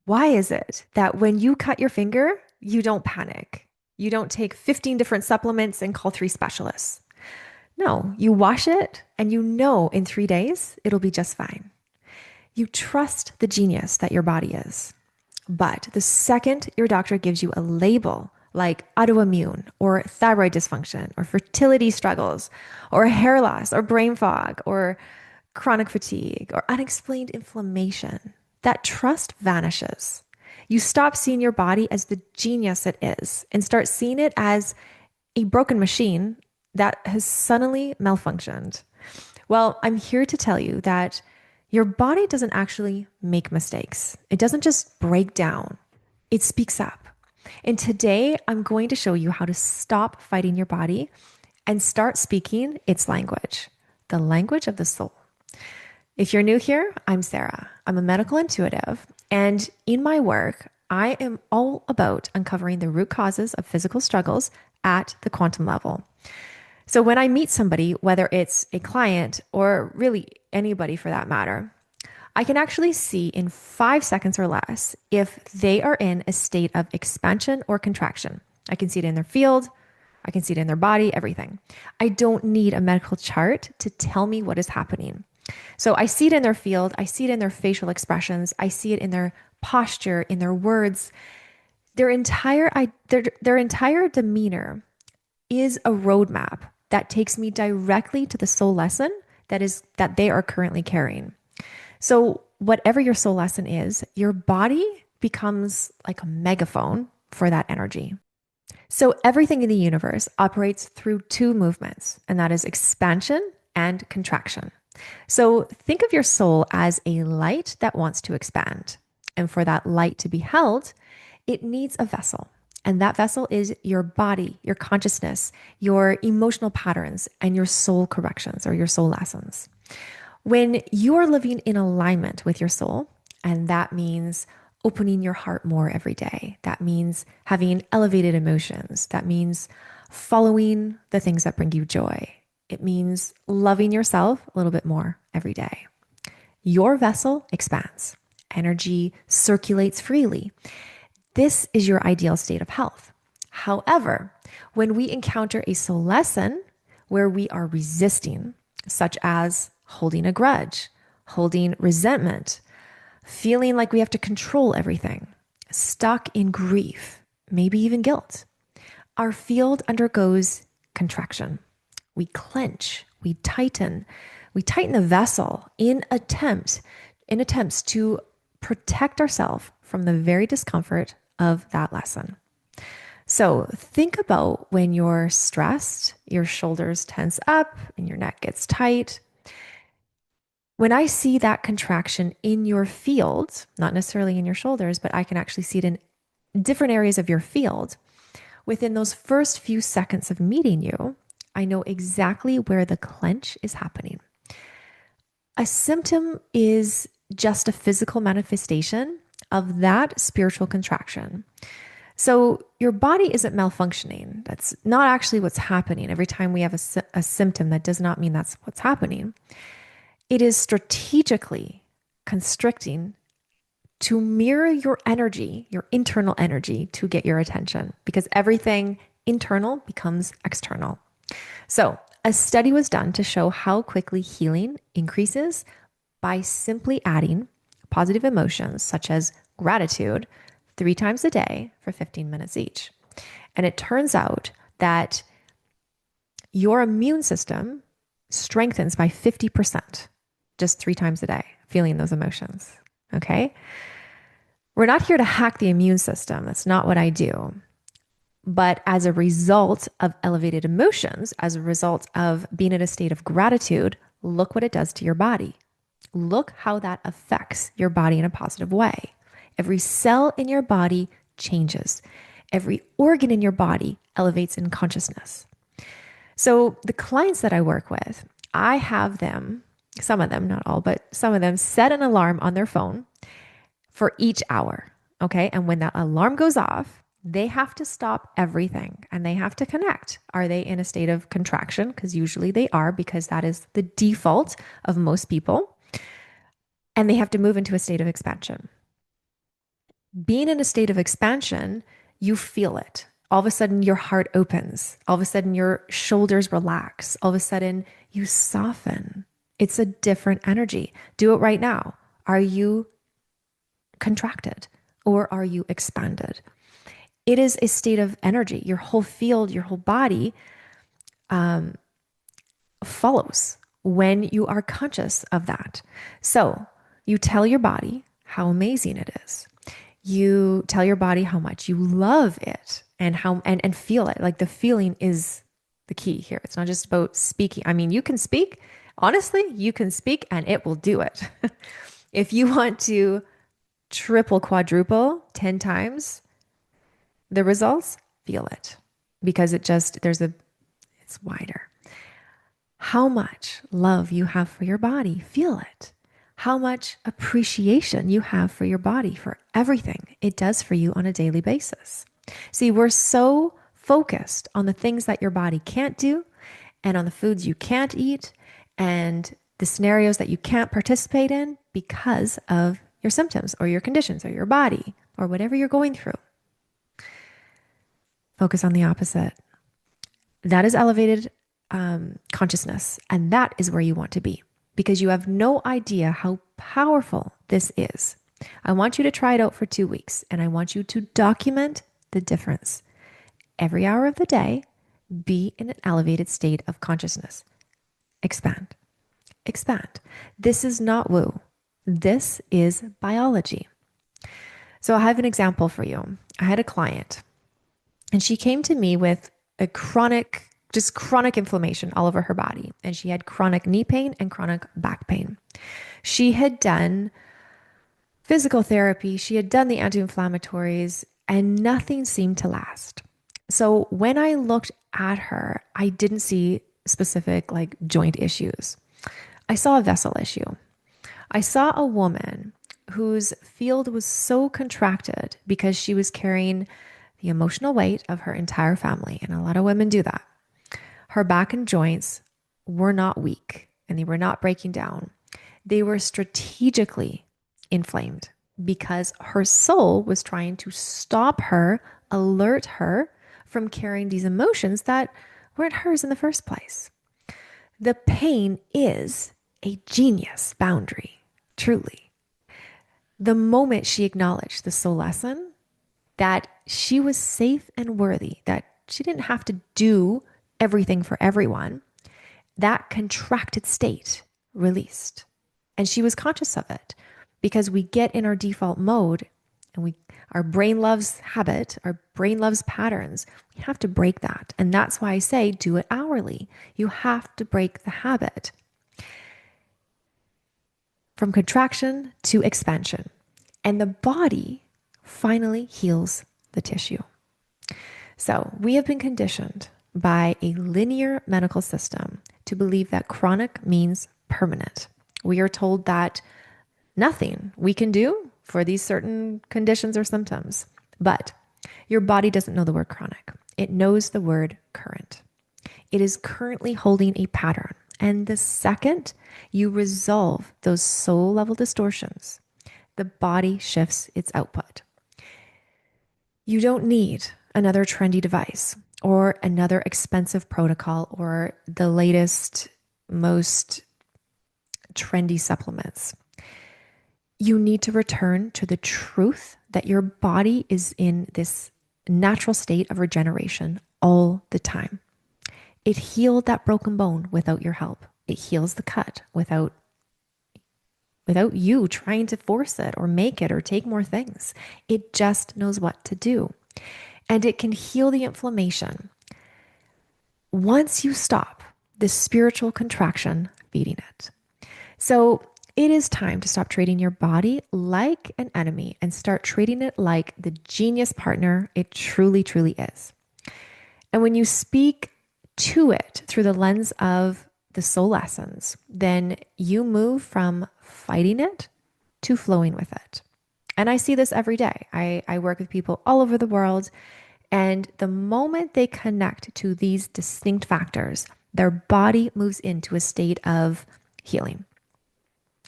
Why is it that when you cut your finger, you don't panic? You don't take 15 different supplements and call three specialists. No, you wash it and you know in 3 days it'll be just fine. You trust the genius that your body is. But the second your doctor gives you a label like autoimmune or thyroid dysfunction or fertility struggles or hair loss or brain fog or chronic fatigue or unexplained inflammation, that trust vanishes. You stop seeing your body as the genius it is and start seeing it as a broken machine that has suddenly malfunctioned. Well, I'm here to tell you that your body doesn't actually make mistakes. It doesn't just break down, it speaks up. And today, I'm going to show you how to stop fighting your body and start speaking its language, the language of the soul. If you're new here, I'm Sarah. I'm a medical intuitive. And in my work, I am all about uncovering the root causes of physical struggles at the quantum level. So when I meet somebody, whether it's a client or really anybody for that matter, I can actually see in 5 seconds or less if they are in a state of expansion or contraction. I can see it in their field. I can see it in their body, everything. I don't need a medical chart to tell me what is happening. So I see it in their field. I see it in their facial expressions. I see it in their posture, in their words. Their entire demeanor is a roadmap that takes me directly to the soul lesson that they are currently carrying. So whatever your soul lesson is, your body becomes like a megaphone for that energy. So everything in the universe operates through two movements, and that is expansion and contraction. So think of your soul as a light that wants to expand. And for that light to be held, it needs a vessel. And that vessel is your body, your consciousness, your emotional patterns, and your soul corrections or your soul lessons. When you are living in alignment with your soul, and that means opening your heart more every day, that means having elevated emotions, that means following the things that bring you joy, it means loving yourself a little bit more every day. Your vessel expands, energy circulates freely. This is your ideal state of health. However, when we encounter a soul lesson where we are resisting, such as holding a grudge, holding resentment, feeling like we have to control everything, stuck in grief, maybe even guilt, our field undergoes contraction. We clench, we tighten the vessel in attempts to protect ourselves from the very discomfort of that lesson. So think about when you're stressed, your shoulders tense up and your neck gets tight. When I see that contraction in your field, not necessarily in your shoulders, but I can actually see it in different areas of your field, within those first few seconds of meeting you, I know exactly where the clench is happening. A symptom is just a physical manifestation of that spiritual contraction. So your body isn't malfunctioning. That's not actually what's happening. Every time we have a symptom, that does not mean that's what's happening. It is strategically constricting to mirror your energy, your internal energy, to get your attention because everything internal becomes external. So a study was done to show how quickly healing increases by simply adding positive emotions such as gratitude 3 times a day for 15 minutes each. And it turns out that your immune system strengthens by 50% just 3 times a day, feeling those emotions. Okay. We're not here to hack the immune system. That's not what I do. But as a result of elevated emotions, as a result of being in a state of gratitude, look what it does to your body. Look how that affects your body in a positive way. Every cell in your body changes. Every organ in your body elevates in consciousness. So the clients that I work with, I have them, some of them, not all, but some of them set an alarm on their phone for each hour. Okay. And when that alarm goes off, they have to stop everything and they have to connect. Are they in a state of contraction? Because usually they are, because that is the default of most people. And they have to move into a state of expansion. Being in a state of expansion, you feel it. All of a sudden, your heart opens. All of a sudden, your shoulders relax. All of a sudden, you soften. It's a different energy. Do it right now. Are you contracted or are you expanded? It is a state of energy. Your whole field, your whole body follows when you are conscious of that. So you tell your body how amazing it is. You tell your body how much you love it and and feel it. Like the feeling is the key here. It's not just about speaking. I mean, you can speak. Honestly, you can speak and it will do it. If you want to triple, quadruple 10 times the results, feel it because it's wider. How much love you have for your body, feel it. How much appreciation you have for your body, for everything it does for you on a daily basis. See, we're so focused on the things that your body can't do and on the foods you can't eat and the scenarios that you can't participate in because of your symptoms or your conditions or your body or whatever you're going through. Focus on the opposite. That is elevated consciousness. And that is where you want to be because you have no idea how powerful this is. I want you to try it out for 2 weeks and I want you to document the difference. Every hour of the day, be in an elevated state of consciousness. Expand. Expand. This is not woo. This is biology. So I have an example for you. I had a client and she came to me with a chronic inflammation all over her body. And she had chronic knee pain and chronic back pain. She had done physical therapy. She had done the anti-inflammatories and nothing seemed to last. So when I looked at her, I didn't see specific like joint issues. I saw a vessel issue. I saw a woman whose field was so contracted because she was carrying the emotional weight of her entire family. And a lot of women do that. Her back and joints were not weak and they were not breaking down. They were strategically inflamed because her soul was trying to stop her, alert her from carrying these emotions that weren't hers in the first place. The pain is a genius boundary, truly. The moment she acknowledged the soul lesson, that she was safe and worthy, that she didn't have to do everything for everyone, that contracted state released. And she was conscious of it because we get in our default mode and our brain loves habit, our brain loves patterns. We have to break that. And that's why I say do it hourly. You have to break the habit from contraction to expansion. And the body finally heals the tissue. So we have been conditioned by a linear medical system to believe that chronic means permanent. We are told that nothing we can do for these certain conditions or symptoms, but your body doesn't know the word chronic. It knows the word current. It is currently holding a pattern. And the second you resolve those soul level distortions, the body shifts its output. You don't need another trendy device or another expensive protocol or the latest, most trendy supplements. You need to return to the truth that your body is in this natural state of regeneration all the time. It healed that broken bone without your help. It heals the cut without you trying to force it or make it or take more things. It just knows what to do. And it can heal the inflammation once you stop the spiritual contraction feeding it. So it is time to stop treating your body like an enemy and start treating it like the genius partner it truly, truly is. And when you speak to it through the lens of the soul lessons, then you move from fighting it to flowing with it. And I see this every day. I work with people all over the world. And the moment they connect to these distinct factors, their body moves into a state of healing.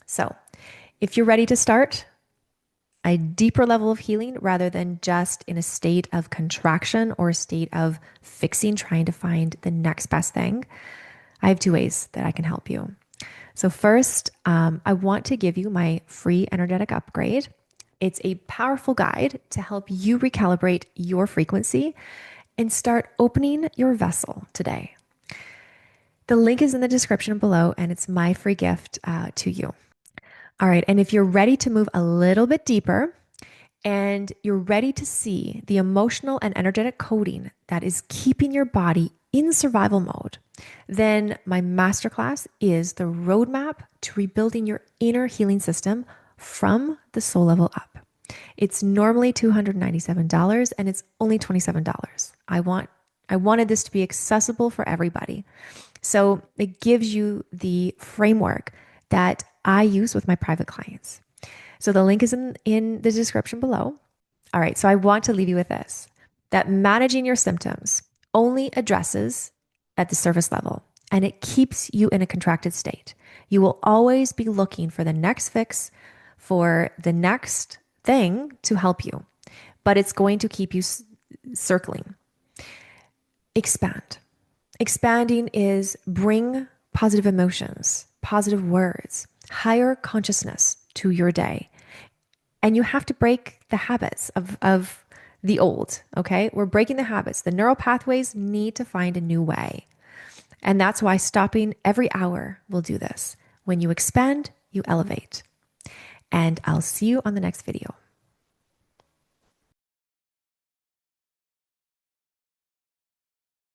So if you're ready to start, a deeper level of healing rather than just in a state of contraction or a state of fixing, trying to find the next best thing, I have two ways that I can help you. So, first, I want to give you my free energetic upgrade. It's a powerful guide to help you recalibrate your frequency and start opening your vessel today. The link is in the description below, and it's my free gift to you. All right. And if you're ready to move a little bit deeper and you're ready to see the emotional and energetic coding that is keeping your body in survival mode, then my masterclass is the roadmap to rebuilding your inner healing system from the soul level up. It's normally $297 and it's only $27. I wanted this to be accessible for everybody. So it gives you the framework that I use with my private clients. So the link is in the description below. All right, so I want to leave you with this, that managing your symptoms only addresses at the surface level and it keeps you in a contracted state. You will always be looking for the next fix, for the next thing to help you, but it's going to keep you circling. Expand. Expanding is bring positive emotions, positive words, higher consciousness to your day. And you have to break the habits of the old, okay? We're breaking the habits. The neural pathways need to find a new way. And that's why stopping every hour will do this. When you expand, you elevate. And I'll see you on the next video.